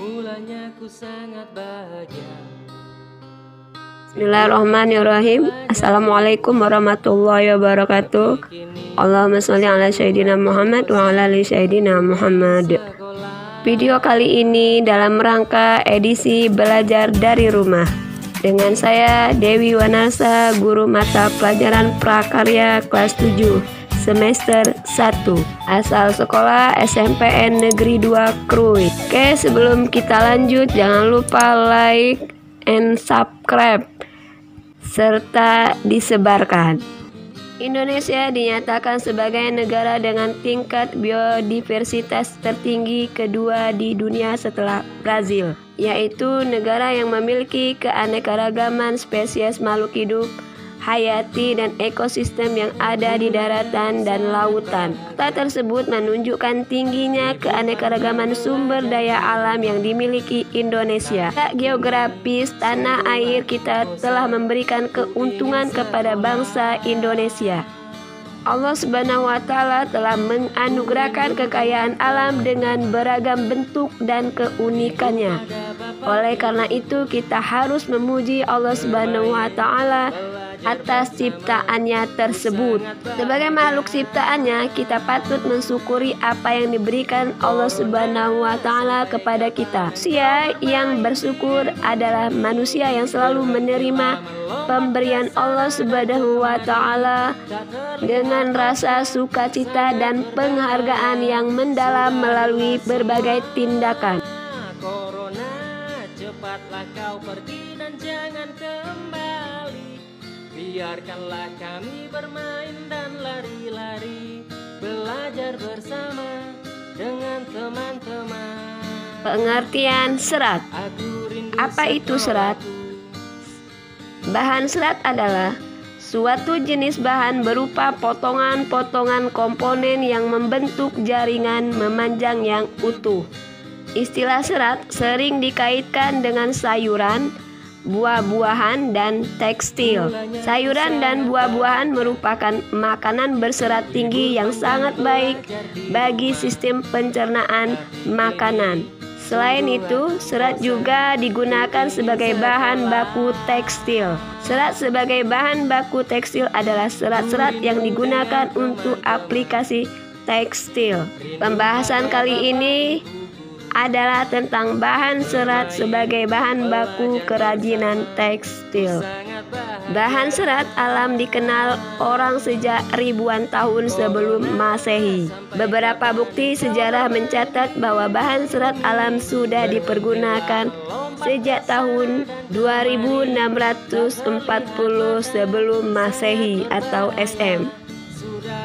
mulanya ku sangat bahagia. Bismillahirrahmanirrahim. Assalamualaikum warahmatullahi wabarakatuh. Allahumma sholli ala sayyidina Muhammad wa ala ali sayyidina Muhammad. Video kali ini dalam rangka edisi belajar dari rumah dengan saya Dewi Wanarsa, guru mata pelajaran prakarya kelas 7 semester 1 asal sekolah SMPN Negeri 2 Krui. Oke, sebelum kita lanjut jangan lupa like and subscribe serta disebarkan. Indonesia dinyatakan sebagai negara dengan tingkat biodiversitas tertinggi kedua di dunia setelah Brazil, yaitu negara yang memiliki keanekaragaman spesies makhluk hidup hayati dan ekosistem yang ada di daratan dan lautan. Data tersebut menunjukkan tingginya keanekaragaman sumber daya alam yang dimiliki Indonesia. Geografis tanah air kita telah memberikan keuntungan kepada bangsa Indonesia. Allah Subhanahu wa Ta'ala telah menganugerahkan kekayaan alam dengan beragam bentuk dan keunikannya. Oleh karena itu, kita harus memuji Allah Subhanahu wa Ta'ala atas ciptaannya tersebut. Sebagai makhluk ciptaannya, kita patut mensyukuri apa yang diberikan Allah Subhanahu wa Ta'ala kepada kita. Manusia yang bersyukur adalah manusia yang selalu menerima pemberian Allah Subhanahu wa Ta'ala dengan rasa sukacita dan penghargaan yang mendalam melalui berbagai tindakan. Corona, cepatlah kau pergi dan jangan kembali. Biarkanlah kami bermain dan lari-lari, belajar bersama dengan teman-teman. Pengertian serat. Apa itu serat? Bahan serat adalah suatu jenis bahan berupa potongan-potongan komponen yang membentuk jaringan memanjang yang utuh. Istilah serat sering dikaitkan dengan sayuran, buah-buahan, dan tekstil. Sayuran dan buah-buahan merupakan makanan berserat tinggi yang sangat baik bagi sistem pencernaan makanan. Selain itu, serat juga digunakan sebagai bahan baku tekstil. Serat sebagai bahan baku tekstil adalah serat-serat yang digunakan untuk aplikasi tekstil. Pembahasan kali ini adalah tentang bahan serat sebagai bahan baku kerajinan tekstil. Bahan serat alam dikenal orang sejak ribuan tahun sebelum Masehi. Beberapa bukti sejarah mencatat bahwa bahan serat alam sudah dipergunakan sejak tahun 2640 sebelum Masehi atau SM.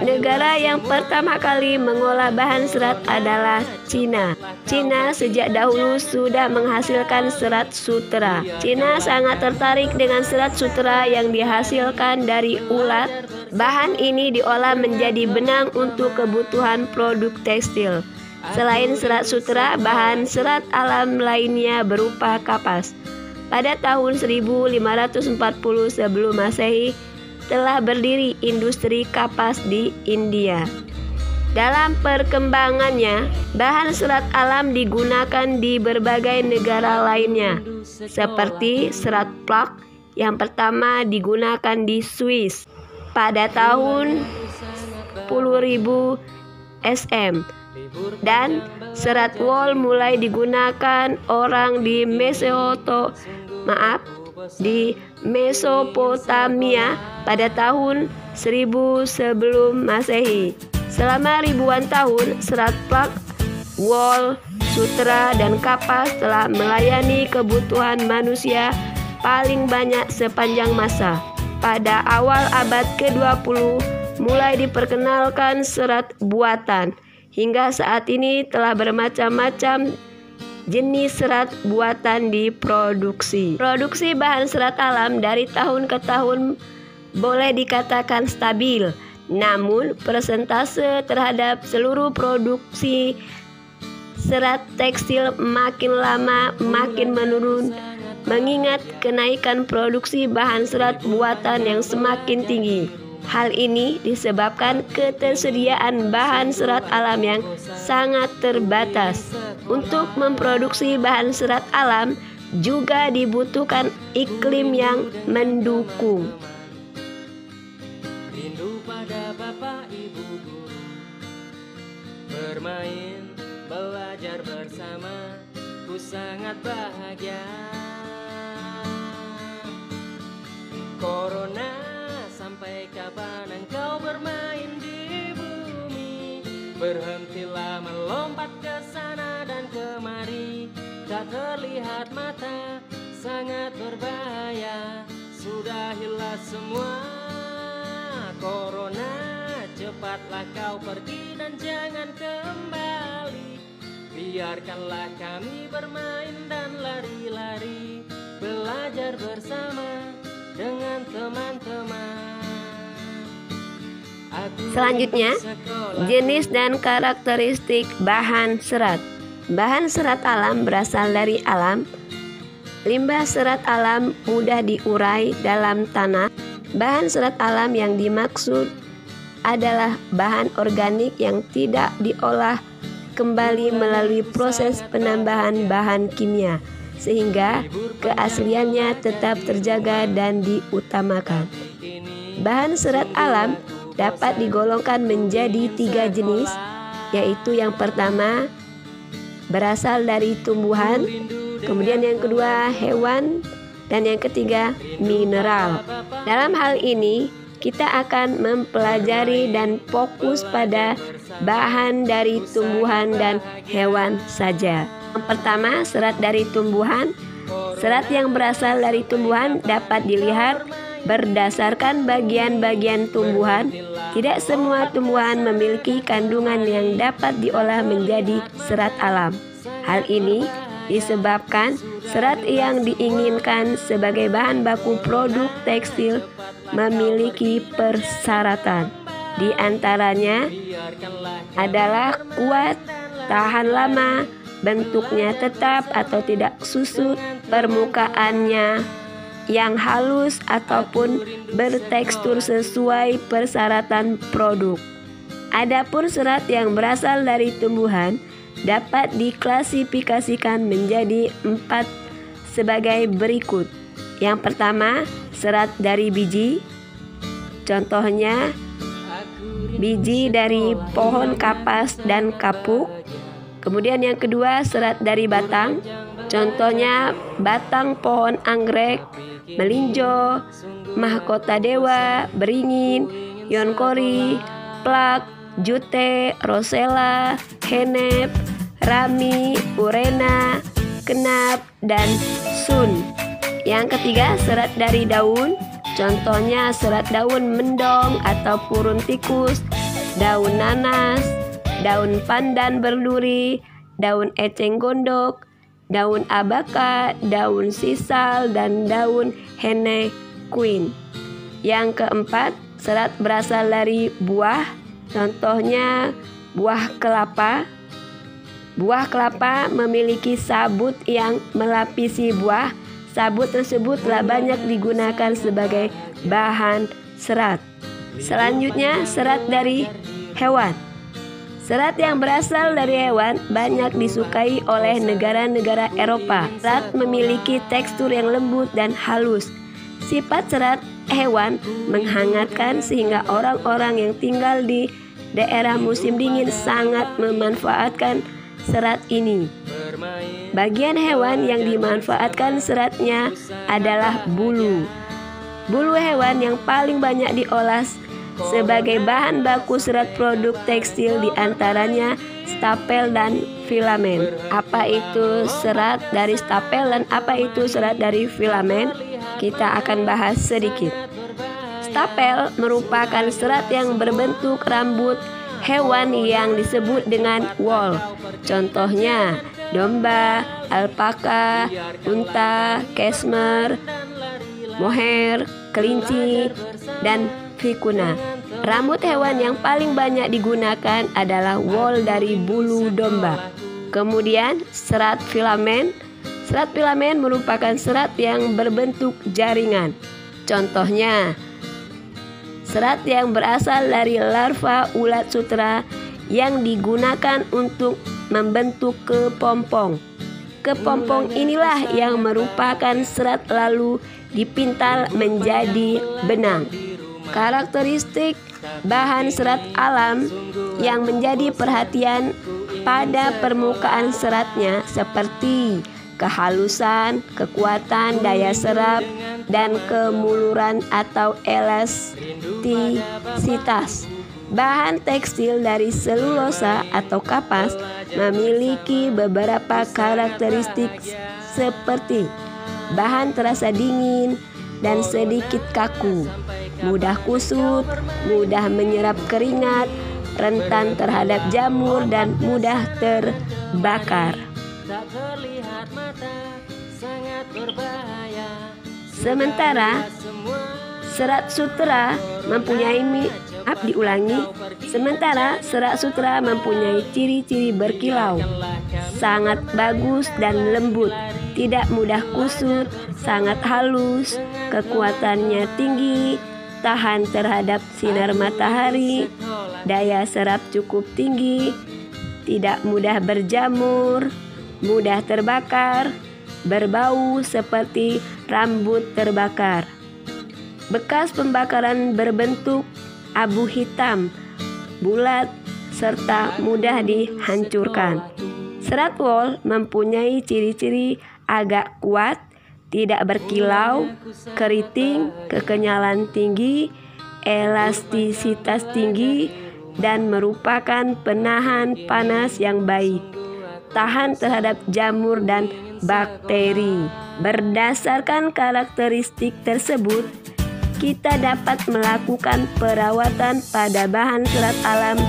Negara yang pertama kali mengolah bahan serat adalah Cina. Cina sejak dahulu sudah menghasilkan serat sutera. Cina sangat tertarik dengan serat sutera yang dihasilkan dari ulat. Bahan ini diolah menjadi benang untuk kebutuhan produk tekstil. Selain serat sutera, bahan serat alam lainnya berupa kapas. Pada tahun 1540 sebelum Masehi, telah berdiri industri kapas di India. Dalam perkembangannya, bahan serat alam digunakan di berbagai negara lainnya, seperti serat plak yang pertama digunakan di Swiss pada tahun 10.000 SM, dan serat wol mulai digunakan orang di Mesopotamia pada tahun 1000 sebelum Masehi. Selama ribuan tahun, serat plak, wol, sutera, dan kapas telah melayani kebutuhan manusia paling banyak sepanjang masa. Pada awal abad ke-20, mulai diperkenalkan serat buatan. Hingga saat ini telah bermacam-macam jenis serat buatan diproduksi. Produksi bahan serat alam dari tahun ke tahun boleh dikatakan stabil, namun persentase terhadap seluruh produksi serat tekstil makin lama makin menurun, mengingat kenaikan produksi bahan serat buatan yang semakin tinggi. Hal ini disebabkan ketersediaan bahan serat alam yang sangat terbatas. Untuk memproduksi bahan serat alam juga dibutuhkan iklim yang mendukung. Rindu pada bapak ibu guru, bermain, belajar bersama, ku sangat bahagia. Corona, sampai kapan engkau bermain di bumi? Berhentilah melompat ke sana dan kemari, tak terlihat mata, sangat berbahaya. Sudahilah semua Corona, cepatlah kau pergi dan jangan kembali. Biarkanlah kami bermain dan lari-lari, belajar bersama dengan teman-teman. Selanjutnya, jenis dan karakteristik bahan serat. Bahan serat alam berasal dari alam. Limbah serat alam mudah diurai dalam tanah. Bahan serat alam yang dimaksud adalah bahan organik yang tidak diolah kembali melalui proses penambahan bahan kimia, sehingga keasliannya tetap terjaga dan diutamakan. Bahan serat alam dapat digolongkan menjadi 3 jenis, yaitu yang pertama berasal dari tumbuhan, kemudian yang kedua hewan, dan yang ketiga mineral. Dalam hal ini kita akan mempelajari dan fokus pada bahan dari tumbuhan dan hewan saja. Yang pertama, serat dari tumbuhan. Serat yang berasal dari tumbuhan dapat dilihat berdasarkan bagian-bagian tumbuhan. Tidak semua tumbuhan memiliki kandungan yang dapat diolah menjadi serat alam. Hal ini disebabkan serat yang diinginkan sebagai bahan baku produk tekstil memiliki persyaratan. Di antaranya adalah kuat, tahan lama, bentuknya tetap atau tidak susut, permukaannya yang halus ataupun bertekstur sesuai persyaratan produk. Adapun serat yang berasal dari tumbuhan dapat diklasifikasikan menjadi 4 sebagai berikut. Yang pertama, serat dari biji. Contohnya, biji dari pohon kapas dan kapuk. Kemudian yang kedua, serat dari batang. Contohnya, batang pohon anggrek, melinjo, mahkota dewa, beringin, yonkori, plak, jute, rosella, henep, rami, urena, kenap, dan sun. Yang ketiga, serat dari daun. Contohnya serat daun mendong atau purun tikus, daun nanas, daun pandan berduri, daun eceng gondok, daun abaka, daun sisal, dan daun hene queen. Yang keempat, serat berasal dari buah. Contohnya buah kelapa. Buah kelapa memiliki sabut yang melapisi buah. Sabut tersebut telah banyak digunakan sebagai bahan serat. Selanjutnya, serat dari hewan. Serat yang berasal dari hewan banyak disukai oleh negara-negara Eropa. Serat memiliki tekstur yang lembut dan halus. Sifat serat hewan menghangatkan sehingga orang-orang yang tinggal di daerah musim dingin sangat memanfaatkan serat ini. Bagian hewan yang dimanfaatkan seratnya adalah bulu. Bulu hewan yang paling banyak diolah sebagai bahan baku serat produk tekstil diantaranya stapel dan filamen. Apa itu serat dari stapel dan apa itu serat dari filamen? Kita akan bahas sedikit. Stapel merupakan serat yang berbentuk rambut hewan yang disebut dengan wool. Contohnya domba, alpaka, unta, cashmere, mohair, kelinci, dan vicuna. Rambut hewan yang paling banyak digunakan adalah wool dari bulu domba. Kemudian serat filamen. Serat filamen merupakan serat yang berbentuk jaringan. Contohnya serat yang berasal dari larva ulat sutera yang digunakan untuk membentuk kepompong. Kepompong inilah yang merupakan serat lalu dipintal menjadi benang. Karakteristik bahan serat alam yang menjadi perhatian pada permukaan seratnya seperti kehalusan, kekuatan daya serap, dan kemuluran atau elastisitas. Bahan tekstil dari selulosa atau kapas memiliki beberapa karakteristik seperti bahan terasa dingin dan sedikit kaku, mudah kusut, mudah menyerap keringat, rentan terhadap jamur, dan mudah terbakar. Sementara serat sutera mempunyai ciri-ciri berkilau, sangat bagus dan lembut, tidak mudah kusut, sangat halus, kekuatannya tinggi, tahan terhadap sinar matahari, daya serap cukup tinggi, tidak mudah berjamur, mudah terbakar, berbau seperti rambut terbakar. Bekas pembakaran berbentuk abu hitam, bulat, serta mudah dihancurkan. Serat wol mempunyai ciri-ciri agak kuat, tidak berkilau, keriting, kekenyalan tinggi, elastisitas tinggi, dan merupakan penahan panas yang baik, tahan terhadap jamur dan bakteri. Berdasarkan karakteristik tersebut, kita dapat melakukan perawatan pada bahan serat alam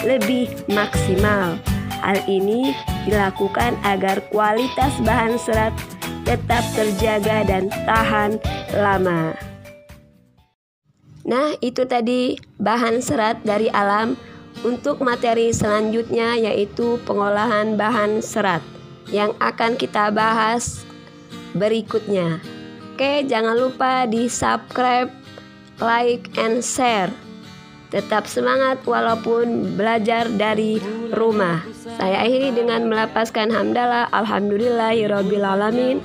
lebih maksimal. Hal ini dilakukan agar kualitas bahan serat tetap terjaga dan tahan lama. Nah, itu tadi bahan serat dari alam. Untuk materi selanjutnya yaitu pengolahan bahan serat yang akan kita bahas berikutnya. Oke, jangan lupa di subscribe, like, and share. Tetap semangat walaupun belajar dari rumah. Saya akhiri dengan melapaskan hamdalah alhamdulillahirrabbilalamin.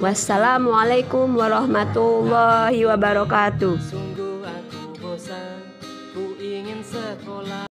Wassalamualaikum warahmatullahi wabarakatuh. Sungguh aku bosan, ku ingin sekolah.